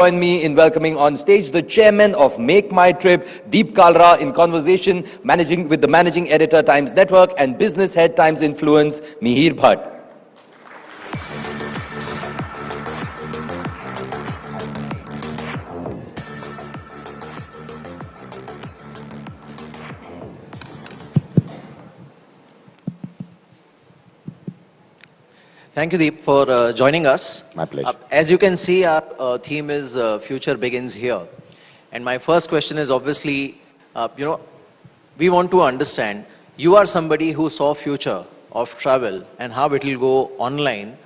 Join me in welcoming on stage the chairman of MakeMyTrip, Deep Kalra, in conversation with the managing editor Times Network and business head Times Influence, Mihir Bhatt. Thank you, Deep, for joining us. My pleasure. As you can see, our theme is Future Begins Here. And my first question is obviously, we want to understand, you are somebody who saw future of travel and how it will go online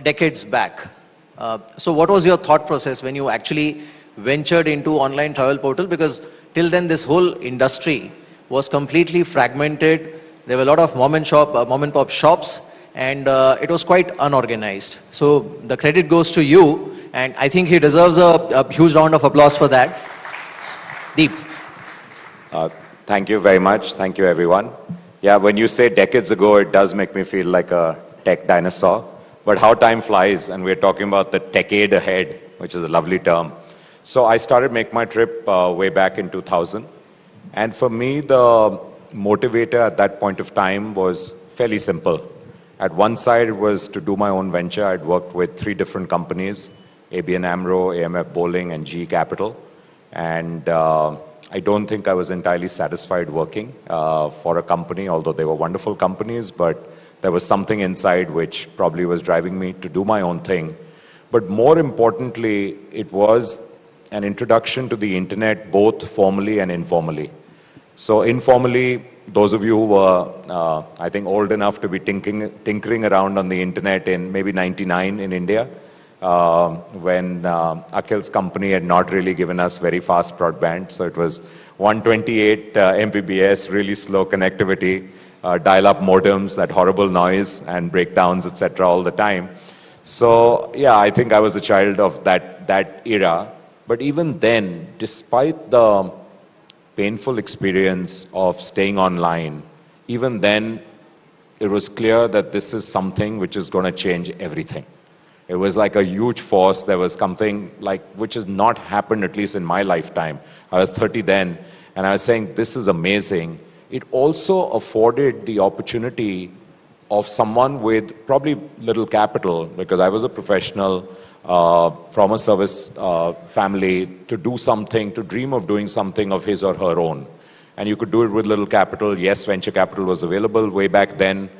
decades back. So what was your thought process when you actually ventured into online travel portal? Because till then, this whole industry was completely fragmented. There were a lot of mom and pop shops, and it was quite unorganized. So the credit goes to you, and I think he deserves a huge round of applause for that. Deep. Thank you very much. Thank you, everyone. Yeah, when you say decades ago, it does make me feel like a tech dinosaur. But how time flies, and we're talking about the decade ahead, which is a lovely term. So I started MakeMyTrip way back in 2000. And for me, the motivator at that point of time was fairly simple. At one side, it was to do my own venture. I'd worked with 3 different companies, ABN AMRO, AMF Bowling, and GE Capital. And I don't think I was entirely satisfied working for a company, although they were wonderful companies, but there was something inside which probably was driving me to do my own thing. But more importantly, it was an introduction to the internet, both formally and informally. So informally, those of you who were, I think, old enough to be tinkering around on the internet in maybe '99 in India, when Akhil's company had not really given us very fast broadband. So it was 128 Mbps, really slow connectivity, dial-up modems, that horrible noise and breakdowns, etc. all the time. So yeah, I think I was a child of that era. But even then, despite the painful experience of staying online, even then, it was clear that this is something which is going to change everything. It was like a huge force. There was something like which has not happened, at least in my lifetime. I was 30 then, and I was saying, this is amazing. It also afforded the opportunity of someone with probably little capital, because I was a professional from a service family, to do something, to dream of doing something of his or her own. And you could do it with little capital. Yes, venture capital was available way back then.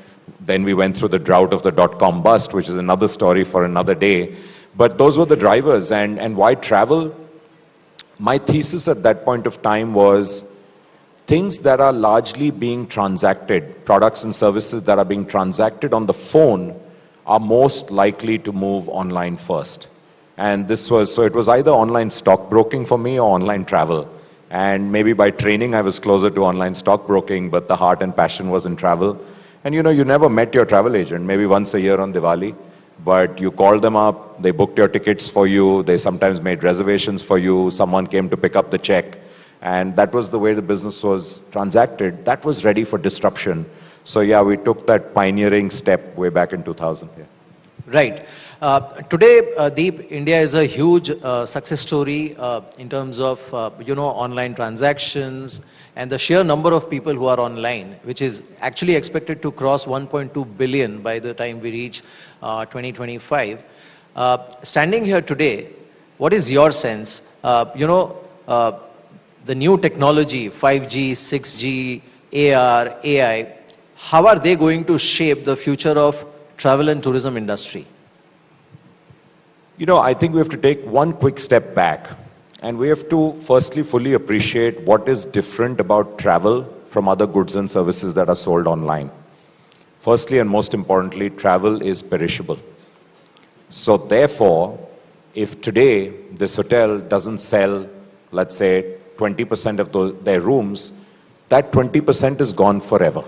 Then we went through the drought of the dot-com bust, which is another story for another day. But those were the drivers. And why travel? My thesis at that point of time was things that are largely being transacted, products and services that are being transacted on the phone, are most likely to move online first. And so it was either online stockbroking for me or online travel. And maybe by training, I was closer to online stockbroking, but the heart and passion was in travel. And you never met your travel agent, maybe once a year on Diwali, but you called them up, they booked your tickets for you, they sometimes made reservations for you, someone came to pick up the check. And that was the way the business was transacted. That was ready for disruption. So yeah, we took that pioneering step way back in 2000. Yeah. Right. Today, Deep, India is a huge success story in terms of, online transactions and the sheer number of people who are online, which is actually expected to cross 1.2 billion by the time we reach 2025. Standing here today, what is your sense? The new technology, 5G, 6G, AR, AI, how are they going to shape the future of travel and tourism industry? I think we have to take one quick step back, and we have to firstly fully appreciate what is different about travel from other goods and services that are sold online. Firstly and most importantly, travel is perishable. So therefore, if today this hotel doesn't sell, let's say, 20% of their rooms, that 20% is gone forever.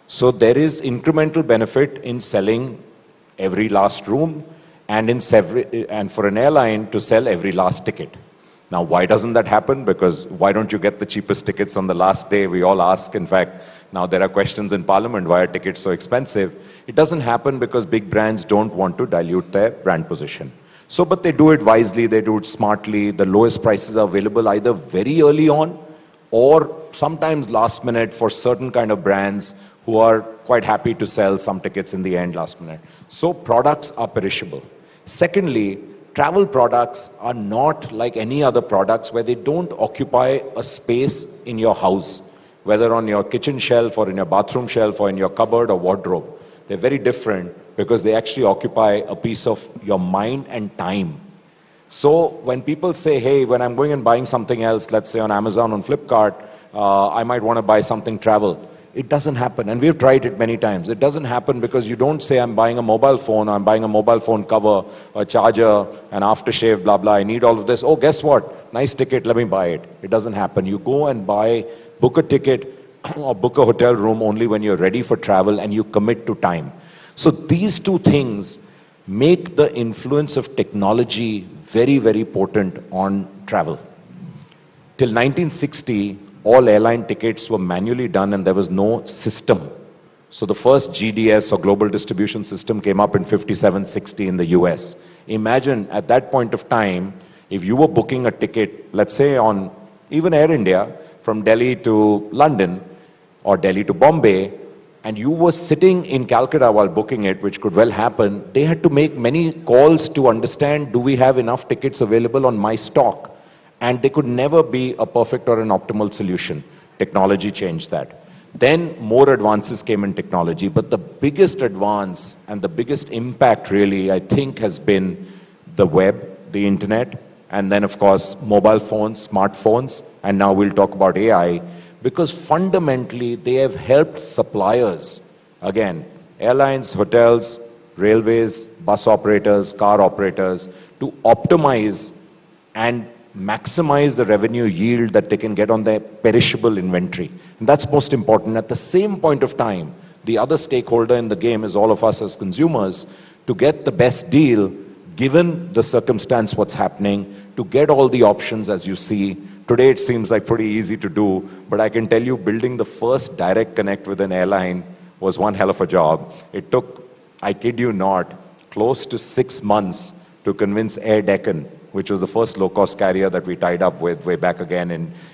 So there is incremental benefit in selling every last room and for an airline to sell every last ticket. Now, why doesn't that happen? Because why don't you get the cheapest tickets on the last day? We all ask. In fact, now there are questions in Parliament, why are tickets so expensive? It doesn't happen because big brands don't want to dilute their brand position. So, but they do it wisely, they do it smartly. The lowest prices are available either very early on or sometimes last minute for certain kind of brands who are quite happy to sell some tickets in the end last minute. So products are perishable. Secondly, travel products are not like any other products where they don't occupy a space in your house, whether on your kitchen shelf or in your bathroom shelf or in your cupboard or wardrobe. They're very different because they actually occupy a piece of your mind and time. So when people say, hey, when I'm going and buying something else, let's say on Amazon, on Flipkart, I might want to buy something travel. It doesn't happen. And we've tried it many times. It doesn't happen because you don't say, I'm buying a mobile phone, or I'm buying a mobile phone cover, a charger, an aftershave, blah, blah. I need all of this. Oh, guess what? Nice ticket. Let me buy it. It doesn't happen. You go and book a ticket or book a hotel room only when you're ready for travel and you commit to time. So these two things make the influence of technology very, very potent on travel. Till 1960, all airline tickets were manually done and there was no system. So the first GDS or Global Distribution System came up in 57-60 in the US. Imagine at that point of time, if you were booking a ticket, let's say on even Air India, from Delhi to London or Delhi to Bombay, and you were sitting in Calcutta while booking it, which could well happen, they had to make many calls to understand, do we have enough tickets available on my stock? And they could never be a perfect or an optimal solution. Technology changed that. Then more advances came in technology, but the biggest advance and the biggest impact really, I think, has been the web, the internet, and then of course, mobile phones, smartphones, and now we'll talk about AI, because fundamentally they have helped suppliers, again, airlines, hotels, railways, bus operators, car operators, to optimize and maximize the revenue yield that they can get on their perishable inventory. And that's most important. At the same point of time, the other stakeholder in the game is all of us as consumers to get the best deal given the circumstance, what's happening, to get all the options as you see. Today it seems like pretty easy to do, but I can tell you building the first direct connect with an airline was one hell of a job. It took, I kid you not, close to 6 months to convince Air Deccan, which was the first low-cost carrier that we tied up with way back again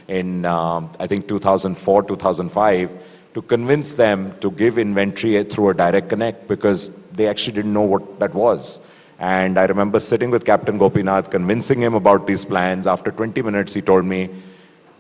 in I think 2004, 2005, to convince them to give inventory through a direct connect because they actually didn't know what that was. And I remember sitting with Captain Gopinath, convincing him about these plans. After 20 minutes, he told me,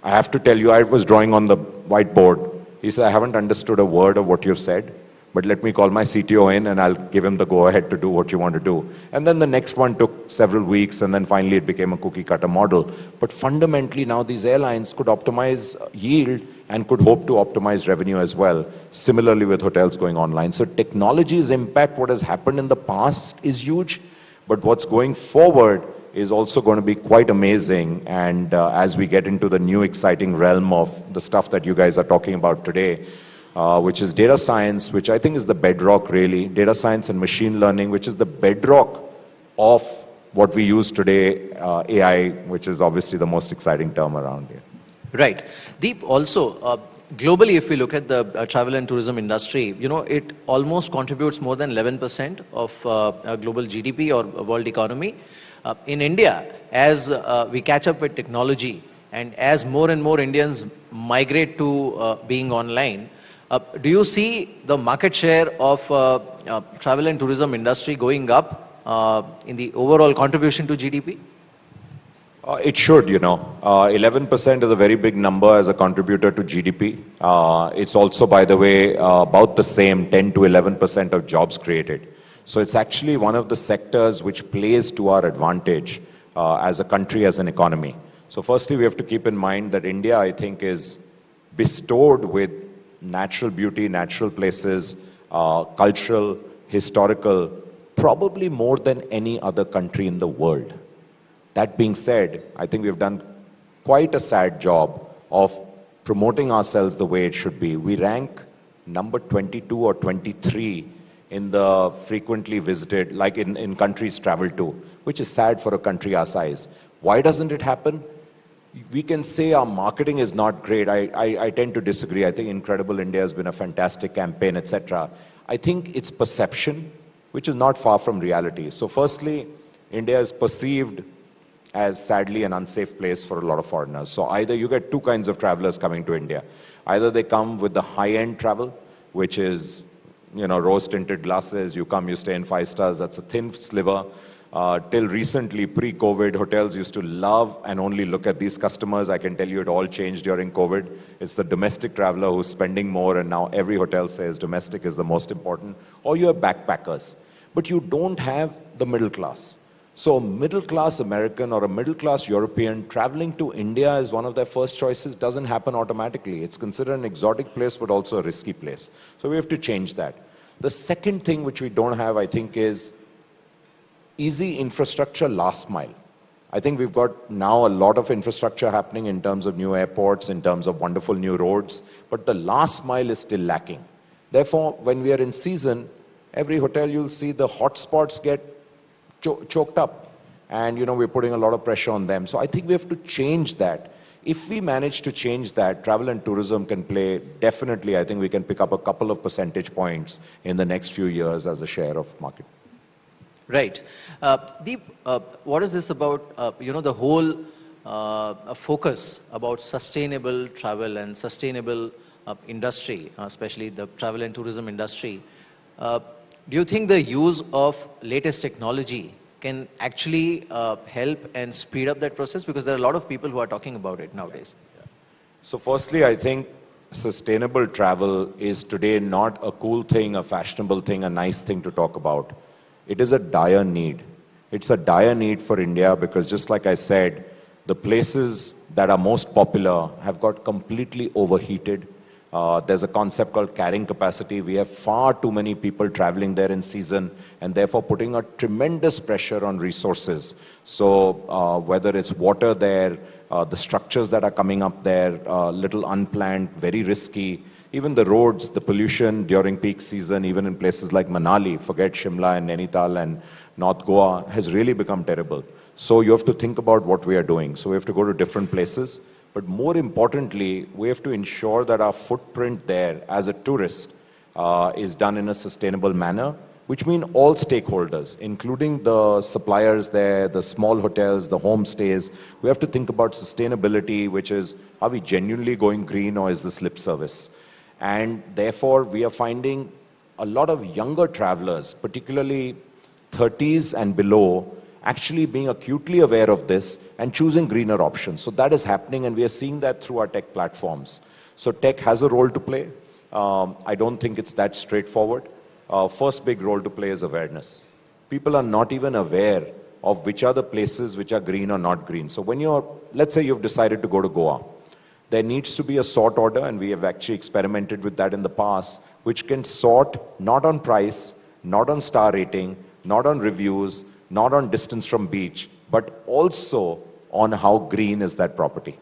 I have to tell you, I was drawing on the whiteboard. He said, I haven't understood a word of what you've said, but let me call my CTO in and I'll give him the go-ahead to do what you want to do. And then the next one took several weeks, and then finally it became a cookie-cutter model. But fundamentally now these airlines could optimize yield and could hope to optimize revenue as well. Similarly with hotels going online. So technology's impact, what has happened in the past is huge, but what's going forward is also going to be quite amazing. And as we get into the new exciting realm of the stuff that you guys are talking about today, which is data science, which I think is the bedrock really, data science and machine learning, which is the bedrock of what we use today, AI, which is obviously the most exciting term around here. Right. Deep, also, globally, if we look at the travel and tourism industry, you know, it almost contributes more than 11% of global GDP or world economy. In India, as we catch up with technology and as more and more Indians migrate to being online, do you see the market share of travel and tourism industry going up in the overall contribution to GDP? It should, you know. 11% is a very big number as a contributor to GDP. It's also, by the way, about the same 10 to 11% of jobs created. So it's actually one of the sectors which plays to our advantage as a country, as an economy. So firstly, we have to keep in mind that India, I think, is bestowed with natural beauty, natural places, cultural, historical, probably more than any other country in the world. That being said, I think we've done quite a sad job of promoting ourselves the way it should be. We rank number 22 or 23 in the frequently visited, like in countries traveled to, which is sad for a country our size. Why doesn't it happen? We can say our marketing is not great. I tend to disagree. I think Incredible India has been a fantastic campaign, etc. I think it's perception, which is not far from reality. So firstly, India is perceived as sadly an unsafe place for a lot of foreigners. So either you get two kinds of travelers coming to India. Either they come with the high-end travel, which is, rose-tinted glasses, you come, you stay in 5 stars, that's a thin sliver. Till recently, pre-COVID, hotels used to love and only look at these customers. I can tell you it all changed during COVID. It's the domestic traveler who's spending more, and now every hotel says domestic is the most important. Or you have backpackers. But you don't have the middle class. So a middle-class American or a middle-class European traveling to India as one of their first choices doesn't happen automatically. It's considered an exotic place, but also a risky place. So we have to change that. The second thing which we don't have, I think, is easy infrastructure last mile. I think we've got now a lot of infrastructure happening in terms of new airports, in terms of wonderful new roads, but the last mile is still lacking. Therefore, when we are in season, every hotel you'll see the hotspots get choked up, and we're putting a lot of pressure on them. So I think we have to change that. If we manage to change that, travel and tourism can play, definitely, I think we can pick up a couple of percentage points in the next few years as a share of market. Right. Deep, what is this about, the whole focus about sustainable travel and sustainable industry, especially the travel and tourism industry? Do you think the use of latest technology can actually help and speed up that process? Because there are a lot of people who are talking about it nowadays. So firstly, I think sustainable travel is today not a cool thing, a fashionable thing, a nice thing to talk about. It is a dire need. It's a dire need for India because just like I said, the places that are most popular have got completely overheated. There's a concept called carrying capacity. We have far too many people traveling there in season and therefore putting a tremendous pressure on resources. So whether it's water there, the structures that are coming up there, little unplanned, very risky. Even the roads, the pollution during peak season, even in places like Manali, forget Shimla and Nainital and North Goa, has really become terrible. So you have to think about what we are doing. So we have to go to different places. But more importantly, we have to ensure that our footprint there as a tourist is done in a sustainable manner, which means all stakeholders, including the suppliers there, the small hotels, the homestays. We have to think about sustainability, which is, are we genuinely going green or is this lip service? And therefore, we are finding a lot of younger travelers, particularly 30s and below, actually being acutely aware of this and choosing greener options. So that is happening, and we are seeing that through our tech platforms. So tech has a role to play. I don't think it's that straightforward. First big role to play is awareness. People are not even aware of which are the places which are green or not green. So when let's say you've decided to go to Goa, there needs to be a sort order, and we have actually experimented with that in the past, which can sort not on price, not on star rating, not on reviews, not on distance from beach, but also on how green is that property.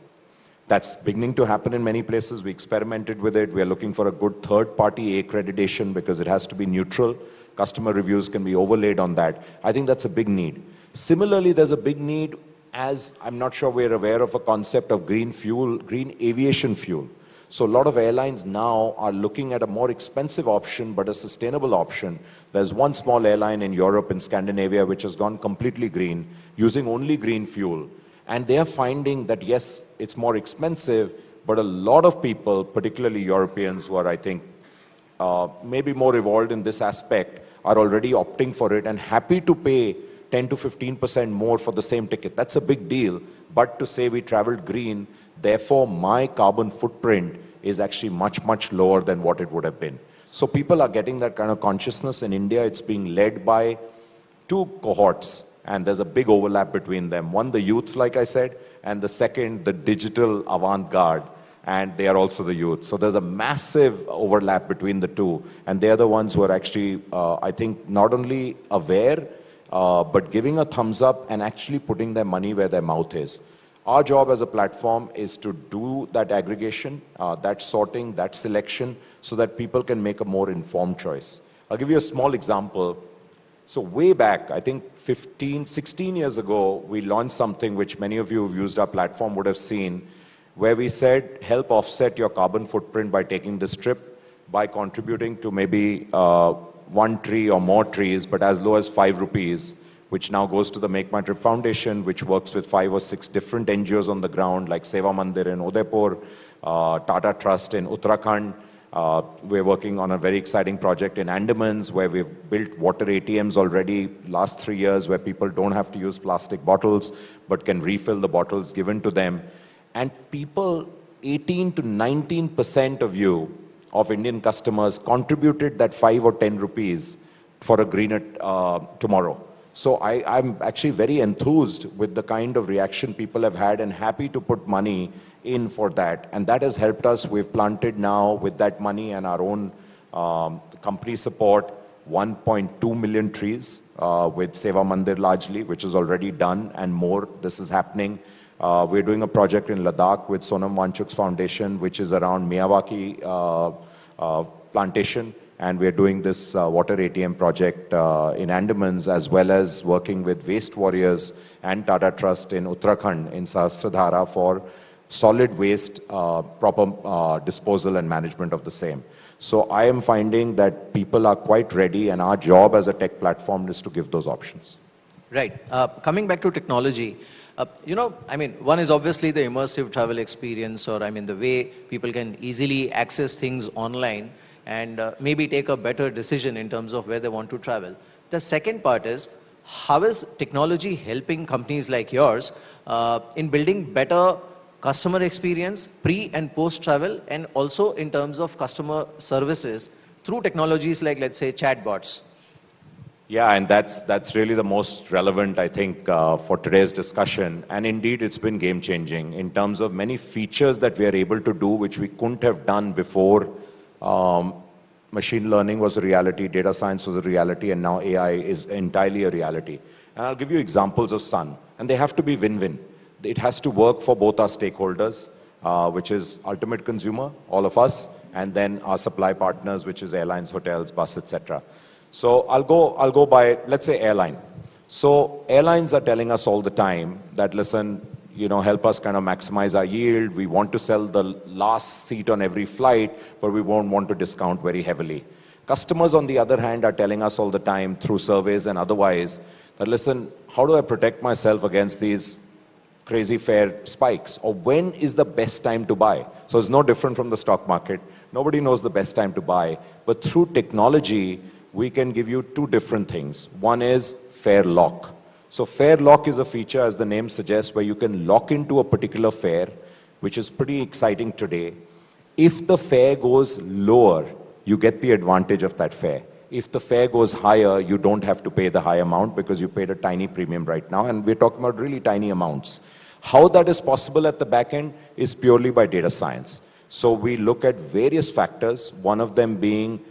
That's beginning to happen in many places. We experimented with it. We are looking for a good third-party accreditation because it has to be neutral. Customer reviews can be overlaid on that. I think that's a big need. Similarly, there's a big need, as I'm not sure we're aware of, a concept of green fuel, green aviation fuel. So a lot of airlines now are looking at a more expensive option, but a sustainable option. There's one small airline in Europe and Scandinavia which has gone completely green, using only green fuel. And they are finding that, yes, it's more expensive, but a lot of people, particularly Europeans who are, I think, maybe more evolved in this aspect, are already opting for it and happy to pay 10 to 15% more for the same ticket. That's a big deal. But to say we traveled green, therefore my carbon footprint is actually much, much lower than what it would have been. So people are getting that kind of consciousness. In India, it's being led by two cohorts, and there's a big overlap between them. One, the youth, like I said, and the second, the digital avant-garde, and they are also the youth. So there's a massive overlap between the two, and they are the ones who are actually, I think, not only aware, but giving a thumbs up and actually putting their money where their mouth is. Our job as a platform is to do that aggregation, that sorting, that selection, so that people can make a more informed choice. I'll give you a small example. So way back, I think 16 years ago, we launched something which many of you who've used our platform would have seen, where we said, help offset your carbon footprint by taking this trip, by contributing to maybe one tree or more trees, but as low as 5 rupees. which now goes to the MakeMyTrip Foundation, which works with 5 or 6 different NGOs on the ground, like Seva Mandir in Udaipur, Tata Trust in Uttarakhand. We're working on a very exciting project in Andamans, where we've built water ATMs already last 3 years, where people don't have to use plastic bottles, but can refill the bottles given to them. And people, 18 to 19% of Indian customers contributed that 5 or 10 rupees for a greener tomorrow. So I'm actually very enthused with the kind of reaction people have had and happy to put money in for that. And that has helped us. We've planted now with that money and our own company support 1.2 million trees with Seva Mandir largely, which is already done, and more. This is happening. We're doing a project in Ladakh with Sonam Wanchuk's foundation, which is around Miyawaki plantation. And we're doing this water ATM project in Andamans, as well as working with Waste Warriors and Tata Trust in Uttarakhand, in Sahasradhara, for solid waste proper disposal and management of the same. So I am finding that people are quite ready, and our job as a tech platform is to give those options. Right. Coming back to technology, one is obviously the immersive travel experience, or the way people can easily access things online and maybe take a better decision in terms of where they want to travel. The second part is, how is technology helping companies like yours in building better customer experience pre and post travel, and also in terms of customer services through technologies like, let's say, chatbots? Yeah, and that's really the most relevant, I think, for today's discussion. And indeed, it's been game-changing in terms of many features that we are able to do, which we couldn't have done before. Machine learning was a reality, data science was a reality, and now AI is entirely a reality. And I'll give you examples of Sun, and they have to be win-win. It has to work for both our stakeholders, which is ultimate consumer, all of us, and then our supply partners, which is airlines, hotels, bus, etc. So I'll go by, let's say, airline. So airlines are telling us all the time that, listen, help us kind of maximize our yield. We want to sell the last seat on every flight, but we won't want to discount very heavily. Customers, on the other hand, are telling us all the time through surveys and otherwise that, listen, how do I protect myself against these crazy fare spikes? Or when is the best time to buy? So it's no different from the stock market. Nobody knows the best time to buy. But through technology, we can give you two different things. One is fare lock. So fare lock is a feature, as the name suggests, where you can lock into a particular fare, which is pretty exciting today. If the fare goes lower, you get the advantage of that fare. If the fare goes higher, you don't have to pay the high amount because you paid a tiny premium right now, and we're talking about really tiny amounts. How that is possible at the back end is purely by data science. So we look at various factors, one of them being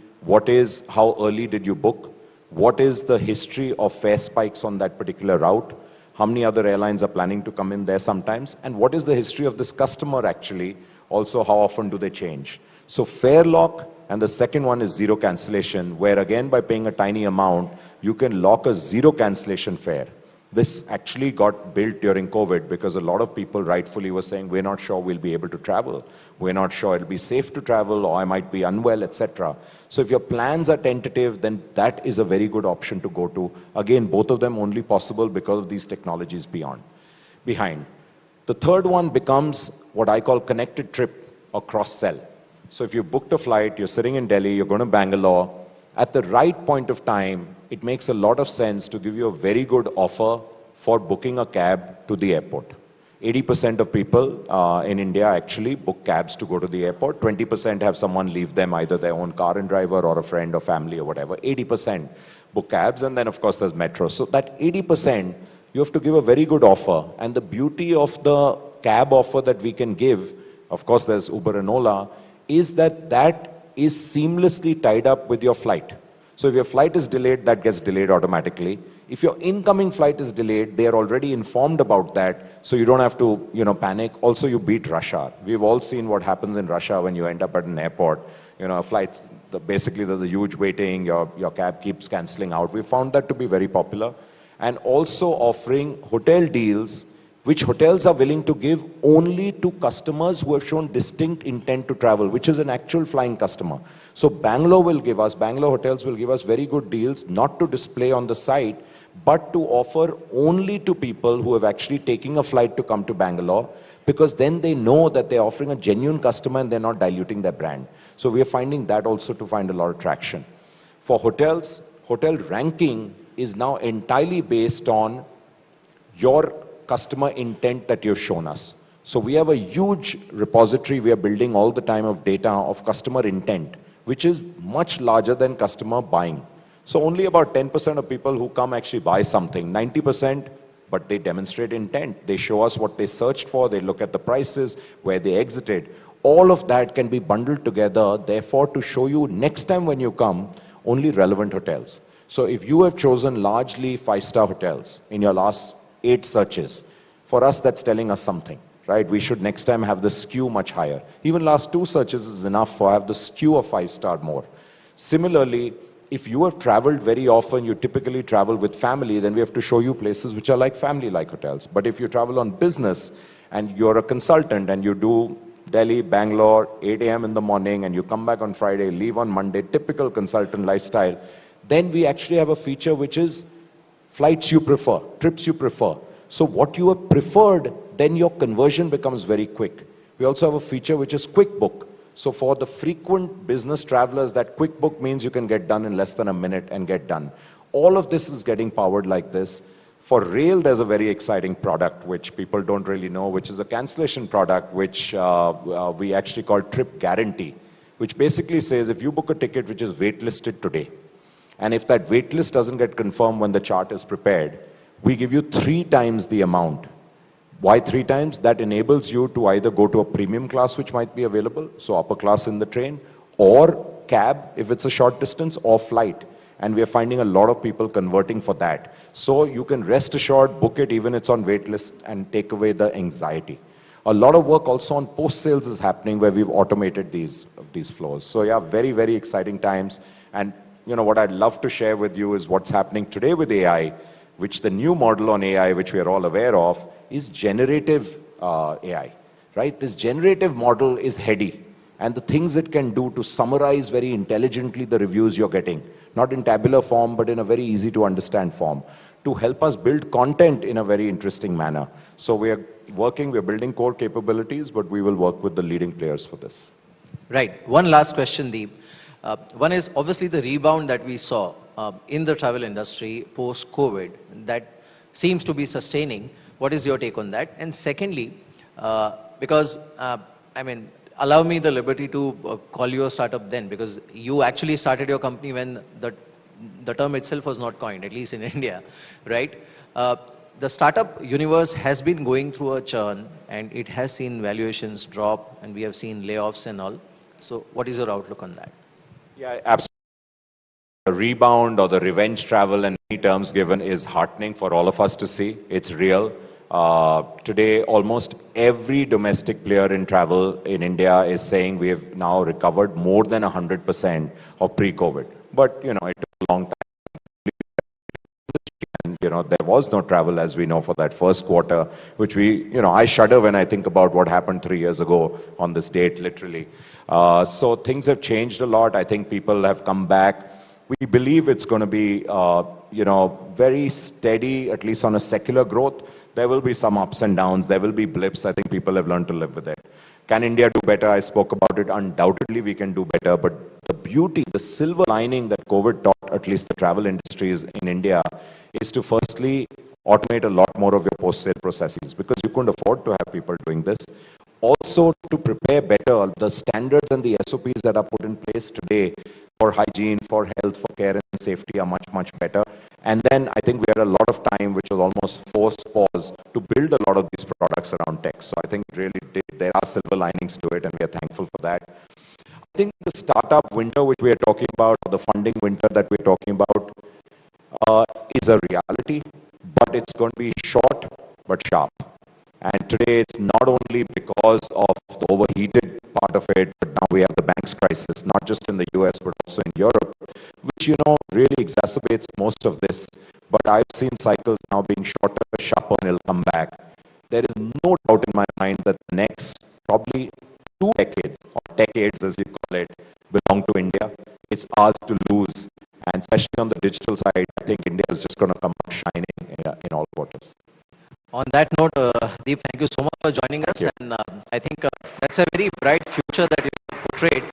how early did you book? What is the history of fare spikes on that particular route? How many other airlines are planning to come in there sometimes? And what is the history of this customer actually? Also, how often do they change? So fare lock, and the second one is zero cancellation, where again, by paying a tiny amount, you can lock a zero cancellation fare. This actually got built during COVID because a lot of people rightfully were saying, we're not sure we'll be able to travel. We're not sure it'll be safe to travel, or I might be unwell, etc. So if your plans are tentative, then that is a very good option to go to. Again, both of them only possible because of these technologies behind. The third one becomes what I call connected trip or cross-sell. So if you booked a flight, you're sitting in Delhi, you're going to Bangalore, at the right point of time, it makes a lot of sense to give you a very good offer for booking a cab to the airport. 80% of people in India actually book cabs to go to the airport. 20% have someone leave them, either their own car and driver or a friend or family or whatever. 80% book cabs, and then of course there's metro. So that 80%, you have to give a very good offer. And the beauty of the cab offer that we can give, of course there's Uber and Ola, is that is seamlessly tied up with your flight. So if your flight is delayed, that gets delayed automatically. If your incoming flight is delayed, they are already informed about that, so you don't have to, panic. Also, you beat rush hour. We've all seen what happens in rush hour when you end up at an airport. A flight, basically there's a huge waiting, your cab keeps cancelling out. We found that to be very popular. And also offering hotel deals, which hotels are willing to give only to customers who have shown distinct intent to travel, which is an actual flying customer. So Bangalore hotels will give us very good deals, not to display on the site, but to offer only to people who have actually taken a flight to come to Bangalore, because then they know that they're offering a genuine customer and they're not diluting their brand. So we are finding that also to find a lot of traction. For hotels, hotel ranking is now entirely based on your customer intent that you've shown us. So we have a huge repository we are building all the time of data of customer intent, which is much larger than customer buying. So only about 10% of people who come actually buy something, 90%, but they demonstrate intent. They show us what they searched for, they look at the prices, where they exited. All of that can be bundled together, therefore to show you next time when you come, only relevant hotels. So if you have chosen largely 5-star hotels in your last 8 searches, for us that's telling us something, right? We should next time have the skew much higher. Even last 2 searches is enough for have the skew of 5-star more. Similarly, if you have traveled very often, you typically travel with family, then we have to show you places which are like family-like hotels. But if you travel on business and you're a consultant and you do Delhi, Bangalore, 8 a.m. in the morning, and you come back on Friday, leave on Monday, typical consultant lifestyle, then we actually have a feature which is flights you prefer, trips you prefer. So what you have preferred, then your conversion becomes very quick. We also have a feature which is quick book. So for the frequent business travelers, that quick book means you can get done in less than a minute and get done. All of this is getting powered like this. For rail, there's a very exciting product which people don't really know, which is a cancellation product which we actually call Trip Guarantee, which basically says if you book a ticket which is waitlisted today, and if that waitlist doesn't get confirmed when the chart is prepared, we give you 3 times the amount. Why 3 times? That enables you to either go to a premium class which might be available, so upper class in the train, or cab if it's a short distance, or flight. And we are finding a lot of people converting for that. So you can rest assured, book it even it's on waitlist and take away the anxiety. A lot of work also on post-sales is happening where we've automated these flows. So yeah, very, very exciting times. And you know what I'd love to share with you is what's happening today with AI, which the new model on AI, which we are all aware of, is generative AI, right? This generative model is heady. And the things it can do to summarize very intelligently the reviews you're getting, not in tabular form, but in a very easy to understand form, to help us build content in a very interesting manner. So we're building core capabilities, but we will work with the leading players for this. Right. One last question, Deep. One is obviously the rebound that we saw in the travel industry post-COVID, that seems to be sustaining. What is your take on that? And secondly, because, allow me the liberty to call you a startup then, because you actually started your company when the term itself was not coined, at least in India, right? The startup universe has been going through a churn, and it has seen valuations drop, and we have seen layoffs and all. So what is your outlook on that? Yeah, absolutely. The rebound or the revenge travel and many terms given is heartening for all of us to see. It's real. Today, almost every domestic player in travel in India is saying we have now recovered more than 100% of pre-COVID. But, you know, it took a long time. And, you know, there was no travel, as we know, for that first quarter, which I shudder when I think about what happened 3 years ago on this date, literally. So things have changed a lot. I think people have come back. We believe it's going to be, very steady, at least on a secular growth. There will be some ups and downs. There will be blips. I think people have learned to live with it. Can India do better? I spoke about it. Undoubtedly, we can do better. But the beauty, the silver lining that COVID taught, at least the travel industries in India, is to firstly automate a lot more of your post-sale processes, because you couldn't afford to have people doing this. Also, to prepare better, the standards and the SOPs that are put in place today for hygiene, for health, for care and safety are much, much better. And then I think we had a lot of time, which was almost forced pause, to build a lot of these products around tech. So I think really there are silver linings to it, and we are thankful for that. I think the startup winter, which we are talking about, or the funding winter that we're talking about, is a reality, but it's going to be short but sharp. And today it's not only because of the overheated part of it, but now we have the banks crisis, not just in the US, but also in Europe, which, really exacerbates most of this. But I've seen cycles now being shorter, sharper, and it'll come back. There is no doubt in my mind that the next probably 2 decades, or decades as you call it, belong to India. It's ours to lose. And especially on the digital side, I think India is just going to come out shining in all quarters. On that note, Deep, thank you so much for joining us. Thank And I think that's a very bright future that you portrayed.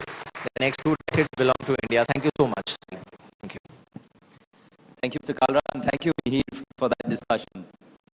The next 2 decades belong to India. Thank you so much. Thank you. Thank you, Mr. Kalra, and thank you, Mihir, for that discussion.